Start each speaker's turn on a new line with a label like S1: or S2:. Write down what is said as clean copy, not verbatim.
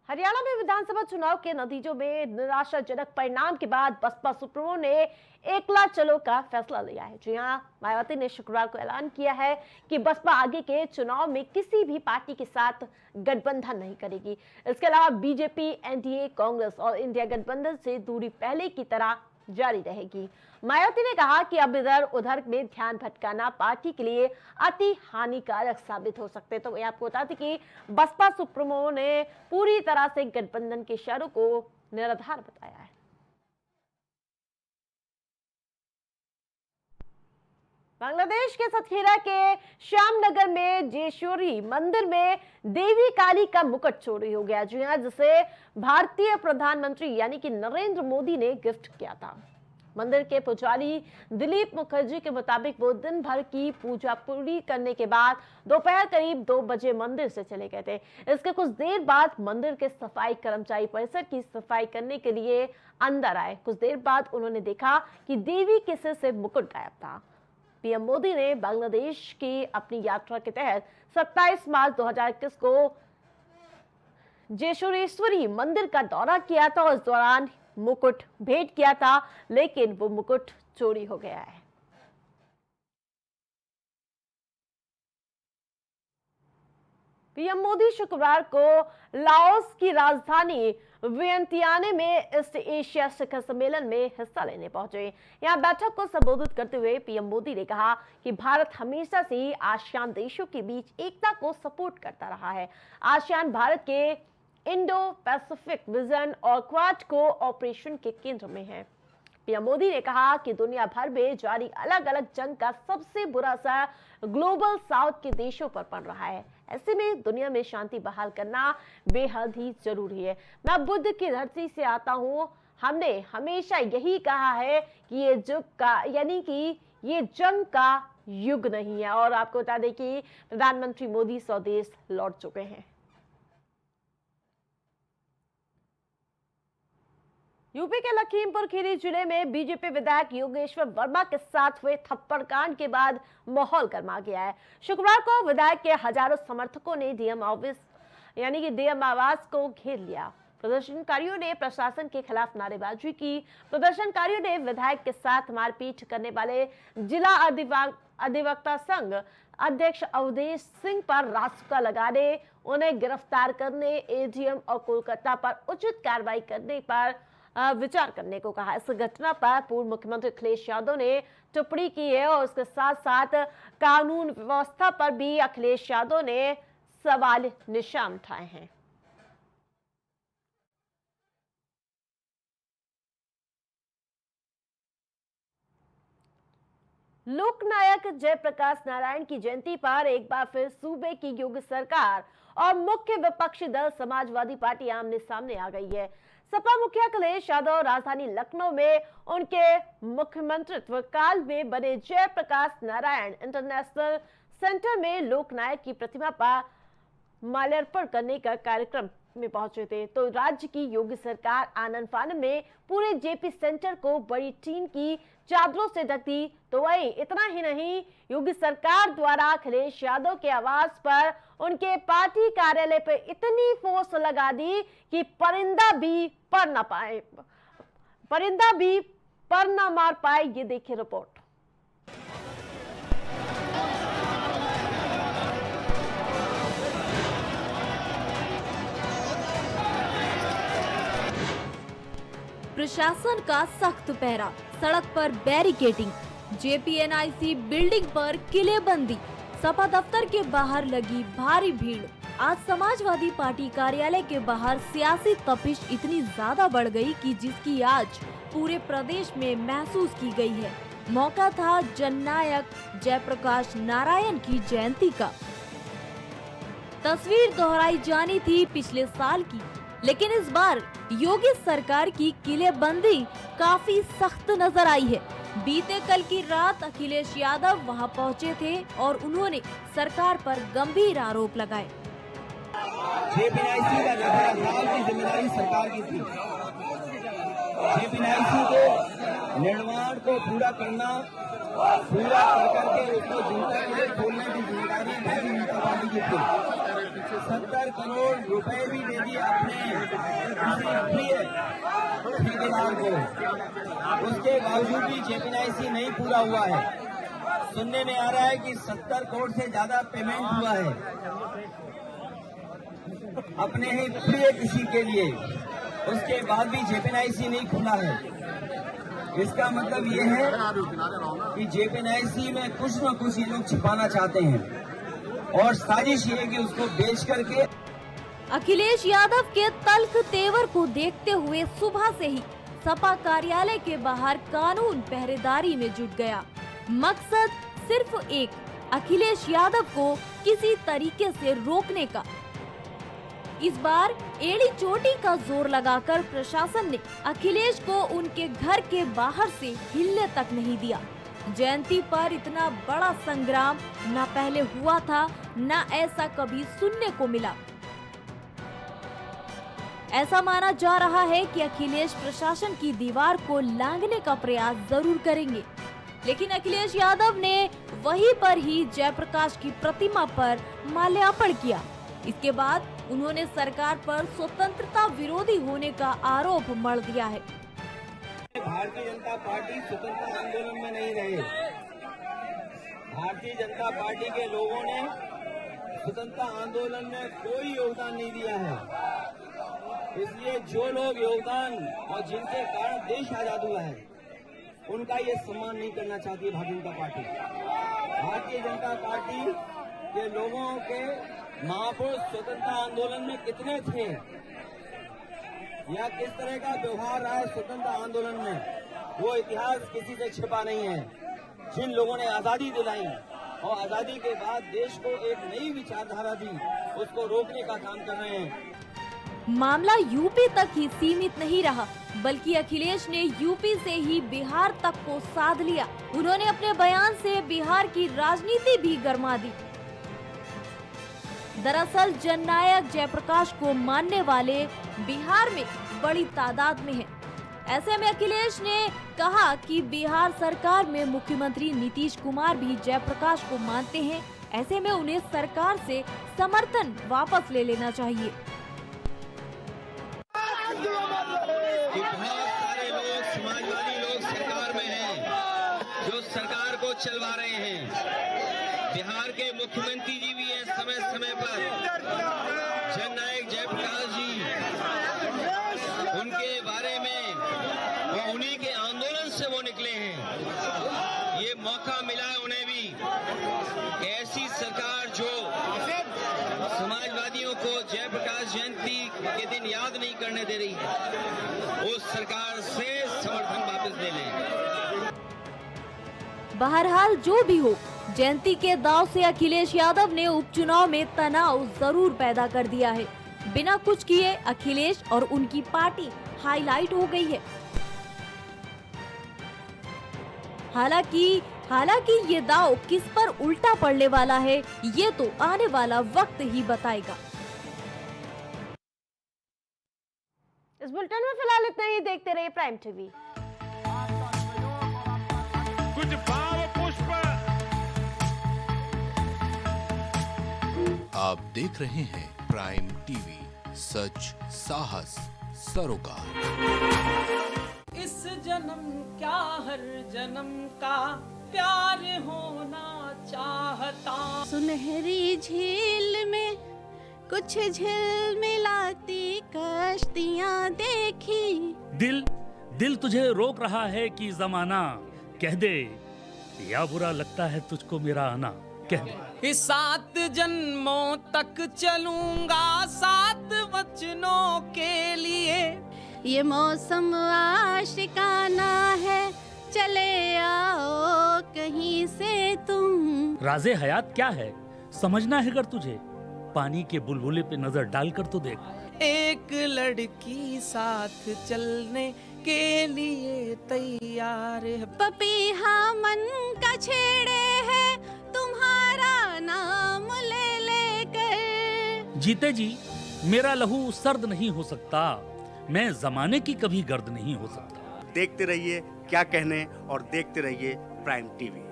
S1: हरियाणा में विधानसभा चुनाव के नतीजों में निराशाजनक परिणाम के बाद बसपा सुप्रीमो ने एकला चलो का फैसला लिया है। जी हां, मायावती ने शुक्रवार को ऐलान किया है कि बसपा आगे के चुनाव में किसी भी पार्टी के साथ गठबंधन नहीं करेगी। इसके अलावा बीजेपी, एनडीए, कांग्रेस और इंडिया गठबंधन से दूरी पहले की तरह जारी रहेगी। मायावती ने कहा कि अब इधर उधर में ध्यान भटकाना पार्टी के लिए अति हानिकारक साबित हो सकते। तो मैं आपको बता दें कि बसपा सुप्रीमो ने पूरी तरह से गठबंधन के इशारों को निराधार बताया है। बांग्लादेश के सतखेरा के श्यामनगर में जेश्वरी मंदिर में देवी काली का मुकुट चोरी हो गया। जी हां, जिसे भारतीय प्रधानमंत्री यानी कि नरेंद्र मोदी ने गिफ्ट किया था। मंदिर के पुजारी दिलीप मुखर्जी के मुताबिक वो दिन भर की पूजा पूरी करने के बाद दोपहर करीब 2 बजे मंदिर से चले गए थे। इसके कुछ देर बाद मंदिर के सफाई कर्मचारी परिसर की सफाई करने के लिए अंदर आए। कुछ देर बाद उन्होंने देखा कि देवी के सिर से मुकुट गायब था। पीएम मोदी ने बांग्लादेश की अपनी यात्रा के तहत 27 मार्च 2021 को जेश्वरेश्वरी मंदिर का दौरा किया था और इस दौरान मुकुट भेंट किया था, लेकिन वो मुकुट चोरी हो गया है। पीएम मोदी शुक्रवार को लाओस की राजधानी वियंतियाने में ईस्ट एशिया शिखर सम्मेलन में हिस्सा लेने पहुंचे। यहां बैठक को संबोधित करते हुए पीएम मोदी ने कहा कि भारत हमेशा से ही आसियान देशों के बीच एकता को सपोर्ट करता रहा है। आसियान भारत के इंडो पैसिफिक विजन और क्वाड को ऑपरेशन के केंद्र में है। पीएम मोदी ने कहा कि दुनिया भर में जारी अलग अलग जंग का सबसे बुरा असर ग्लोबल साउथ के देशों पर पड़ रहा है। ऐसे में दुनिया में शांति बहाल करना बेहद ही जरूरी है। मैं बुद्ध की धरती से आता हूं। हमने हमेशा यही कहा है कि ये युग का यानी कि ये जंग का युग नहीं है। और आपको बता दें कि प्रधानमंत्री मोदी स्वदेश लौट चुके हैं। यूपी के लखीमपुर खीरी जिले में बीजेपी विधायक योगेश्वर वर्मा के साथ हुए थप्पड़ कांड के बाद माहौल गर्मा गया है। शुक्रवार को विधायक के हजारों समर्थकों ने डीएम ऑफिस यानी कि डीएम आवास को घेर लिया। प्रदर्शनकारियों ने प्रशासन के खिलाफ नारेबाजी की। प्रदर्शनकारियों ने विधायक के साथ मारपीट करने वाले जिला अधिवक्ता संघ अध्यक्ष अवधेश सिंह पर रासुका लगाने, उन्हें गिरफ्तार करने, एडीएम और कोलकाता पर उचित कार्रवाई करने पर विचार करने को कहा। इस घटना पर पूर्व मुख्यमंत्री अखिलेश यादव ने टिप्पणी की है और उसके साथ साथ कानून व्यवस्था पर भी अखिलेश यादव ने सवाल निशान उठाए हैं। लोकनायक जयप्रकाश नारायण की जयंती पर एक बार फिर सूबे की योगी सरकार और मुख्य विपक्षी दल समाजवादी पार्टी आमने सामने आ गई है। सपा मुखिया अखिलेश यादव राजधानी लखनऊ में उनके मुख्यमंत्रित्व काल में बने जयप्रकाश नारायण इंटरनेशनल सेंटर में लोकनायक की प्रतिमा पर माल्यार्पण करने का कार्यक्रम में पहुंचे थे। तो राज्य की योगी सरकार आनन फानन में पूरे जेपी सेंटर को बड़ी टीम की चादरों से ढक दी। तो वही इतना ही नहीं, योगी सरकार द्वारा अखिलेश यादव के आवास पर उनके पार्टी कार्यालय पर इतनी फोर्स लगा दी कि परिंदा भी पर ना मार पाए। ये देखिए रिपोर्ट।
S2: प्रशासन का सख्त पहरा, सड़क पर बैरिकेडिंग, जेपीएनआईसी बिल्डिंग पर किलेबंदी, सपा दफ्तर के बाहर लगी भारी भीड़। आज समाजवादी पार्टी कार्यालय के बाहर सियासी तपिश इतनी ज्यादा बढ़ गई कि जिसकी आज पूरे प्रदेश में महसूस की गई है। मौका था जननायक जयप्रकाश नारायण की जयंती का। तस्वीर दोहराई जानी थी पिछले साल की, लेकिन इस बार योगी सरकार की किलेबंदी काफी सख्त नजर आई है। बीते कल की रात अखिलेश यादव वहां पहुंचे थे और उन्होंने सरकार पर गंभीर आरोप लगाए।
S3: जेपीएनआईसी का रखरखाव की जिम्मेदारी सरकार की थी। जेपीएनआईसी के निर्माण को पूरा करना, पूरा करके उसको जनता के लिए खोलने की जिम्मेदारी भारतीय जनता पार्टी की थी। 70 करोड़ रुपए भी दे दिए अपने प्रिय ठेकेदार को, उसके बावजूद भी जेपीएनआईसी नहीं पूरा हुआ है। सुनने में आ रहा है कि 70 करोड़ से ज्यादा पेमेंट हुआ है अपने ही प्रिय किसी के लिए, उसके बाद भी जेपीएनआईसी नहीं खुला है। इसका मतलब ये है कि जेपीएनआईसी में कुछ न कुछ ये लोग छिपाना चाहते हैं और साजिश ये है कि उसको बेच करके।
S2: अखिलेश यादव के तल्ख तेवर को देखते हुए सुबह से ही सपा कार्यालय के बाहर कानून पहरेदारी में जुट गया। मकसद सिर्फ एक, अखिलेश यादव को किसी तरीके से रोकने का। इस बार एड़ी चोटी का जोर लगाकर प्रशासन ने अखिलेश को उनके घर के बाहर से हिलने तक नहीं दिया। जयंती पर इतना बड़ा संग्राम न पहले हुआ था, न ऐसा कभी सुनने को मिला। ऐसा माना जा रहा है कि अखिलेश प्रशासन की दीवार को लांघने का प्रयास जरूर करेंगे, लेकिन अखिलेश यादव ने वहीं पर ही जयप्रकाश की प्रतिमा पर माल्यार्पण किया। इसके बाद उन्होंने सरकार पर स्वतंत्रता विरोधी होने का आरोप मढ़ दिया है।
S3: भारतीय जनता पार्टी स्वतंत्रता आंदोलन में नहीं रहे। भारतीय जनता पार्टी के लोगों ने स्वतंत्रता आंदोलन में कोई योगदान नहीं दिया है। इसलिए जो लोग योगदान और जिनके कारण देश आजाद हुआ है, उनका ये सम्मान नहीं करना चाहती है भारतीय जनता पार्टी। भारतीय जनता पार्टी के लोगों के महापुरुष स्वतंत्रता आंदोलन में कितने थे या किस तरह का व्यवहार रहा है स्वतंत्रता आंदोलन में, वो इतिहास किसी से छिपा नहीं है। जिन लोगों ने आजादी दिलाई और आजादी के बाद देश को एक नई विचारधारा दी, उसको रोकने का काम कर रहे हैं।
S2: मामला यूपी तक ही सीमित नहीं रहा, बल्कि अखिलेश ने यूपी से ही बिहार तक को साध लिया। उन्होंने अपने बयान से बिहार की राजनीति भी गरमा दी। दरअसल जननायक जयप्रकाश को मानने वाले बिहार में बड़ी तादाद में हैं। ऐसे में अखिलेश ने कहा कि बिहार सरकार में मुख्यमंत्री नीतीश कुमार भी जयप्रकाश को मानते हैं। ऐसे में उन्हें सरकार से समर्थन वापस ले लेना चाहिए।
S3: बहुत सारे लोग, समाजवादी लोग सरकार में हैं, जो सरकार को चलवा रहे हैं। बिहार के मुख्यमंत्री जी भी हैं समय समय पर, जननायक जयप्रकाश जी, उनके बारे में वो उन्हीं के आंदोलन से वो निकले हैं। ये मौका मिला है उन्हें भी। ऐसी सरकार जो समाजवादियों को जयप्रकाश जयंती के दिन याद नहीं करने दे रही है, उस सरकार से समर्थन वापस ले लें।
S2: बहरहाल जो भी हो, जयंती के दांव से अखिलेश यादव ने उपचुनाव में तनाव जरूर पैदा कर दिया है। बिना कुछ किए अखिलेश और उनकी पार्टी हाईलाइट हो गई है। हालांकि ये दांव किस पर उल्टा पड़ने वाला है, ये तो आने वाला वक्त ही बताएगा।
S1: इस बुलेटिन में फिलहाल इतना ही। देखते रहिए प्राइम टीवी।
S4: कुछ भाव पुष्प।
S5: आप देख रहे हैं प्राइम टीवी, सच साहस सरोकार।
S6: इस जन्म क्या हर जन्म का प्यार होना चाहता।
S7: सुनहरी झील में कुछ झिलमिलाती कश्तियां देखी।
S4: दिल तुझे रोक रहा है कि जमाना कह दे, या बुरा लगता है तुझको मेरा आना, कह दे।
S6: इस 7 जन्मों तक चलूंगा 7 वचनों के लिए।
S7: ये मौसम आशिकाना है, चले आओ कहीं से तुम।
S4: राज़े हयात क्या है समझना है अगर तुझे, पानी के बुलबुले पे नजर डालकर तो देख।
S6: एक लड़की साथ चलने के लिए तैयार है।
S7: पपीहा मन का छेड़े है, तुम्हारा नाम ले लेकर।
S4: जीते जी मेरा लहू सर्द नहीं हो सकता, मैं जमाने की कभी गर्द नहीं हो सकता।
S8: देखते रहिए क्या कहने और देखते रहिए प्राइम टीवी।